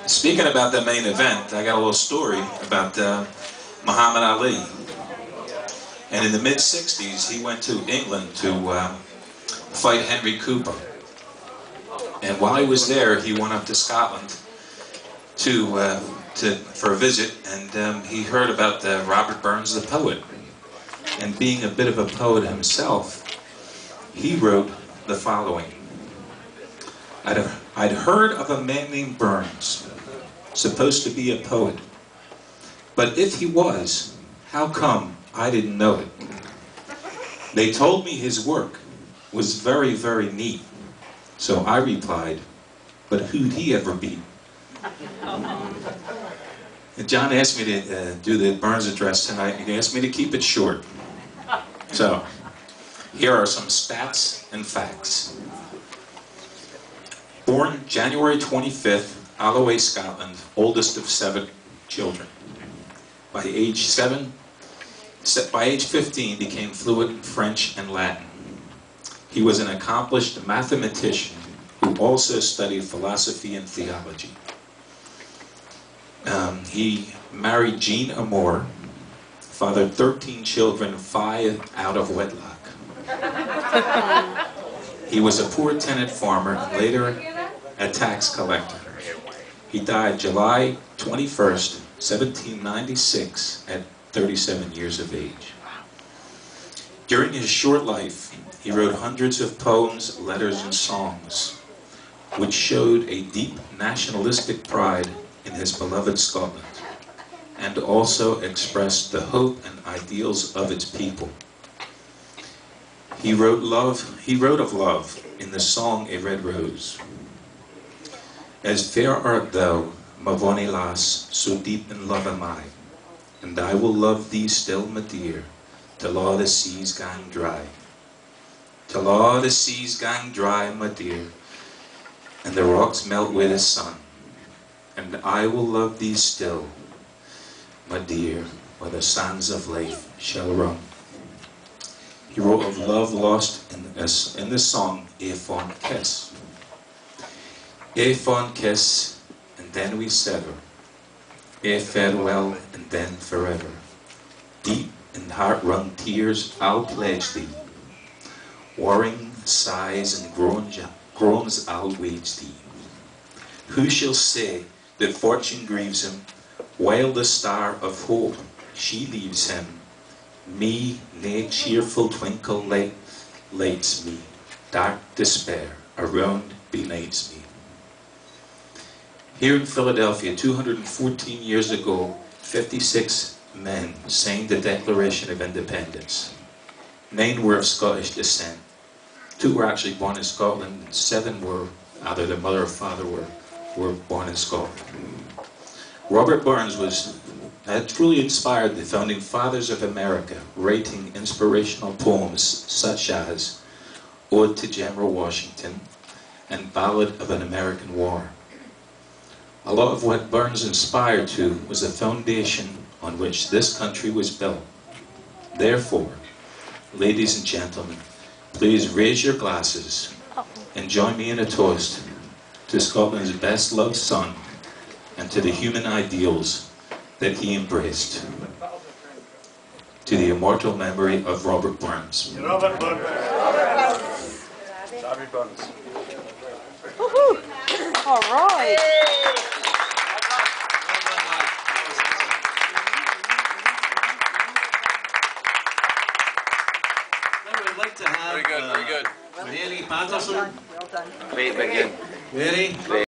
Speaking about the main event, I got a little story about Muhammad Ali. And in the mid-60s, he went to England to fight Henry Cooper. And while he was there, he went up to Scotland for a visit, and he heard about Robert Burns, the poet. And being a bit of a poet himself, he wrote the following. I'd heard of a man named Burns, supposed to be a poet. But if he was, how come I didn't know it? They told me his work was very, very neat. So I replied, but who'd he ever beat? And John asked me to do the Burns address tonight, and he asked me to keep it short. So, here are some stats and facts. Born January 25th, Alloway, Scotland, oldest of 7 children. By age 15, became fluent in French and Latin. He was an accomplished mathematician who also studied philosophy and theology. He married Jean Amour, fathered 13 children, 5 out of wedlock. He was a poor tenant farmer and later a tax collector. He died July 21st, 1796 at 37 years of age. During his short life, he wrote hundreds of poems, letters, and songs, which showed a deep nationalistic pride in his beloved Scotland, and also expressed the hope and ideals of its people. He wrote of love in the song A Red Rose. As fair art thou, ma bonnie lass, so deep in love am I, and I will love thee still, my dear, till all the seas gang dry. Till all the seas gang dry, my dear, and the rocks melt with the sun, and I will love thee still, my dear, where the sands of life shall run. He wrote of love lost in the song A Fond Kiss. A fond kiss, and then we sever. A farewell, and then forever. Deep in heart-wrung tears I'll pledge thee. Warring sighs and groans I'll wage thee. Who shall say that fortune grieves him, while the star of hope she leaves him? Me, nae cheerful twinkle lights me, dark despair around benights me. Here in Philadelphia, 214 years ago, 56 men signed the Declaration of Independence. 9 were of Scottish descent. 2 were actually born in Scotland, and 7 were, either their mother or father were born in Scotland. Robert Burns had truly inspired the founding fathers of America, writing inspirational poems such as Ode to General Washington and Ballad of an American War. A lot of what Burns inspired to was the foundation on which this country was built. Therefore, ladies and gentlemen, please raise your glasses and join me in a toast to Scotland's best loved son and to the human ideals that he embraced. To the immortal memory of Robert Burns. Robert Burns. Robert Burns. Woohoo! All right. Now we'd like to have very good. Mary Patterson. Well done. Great again. Mary.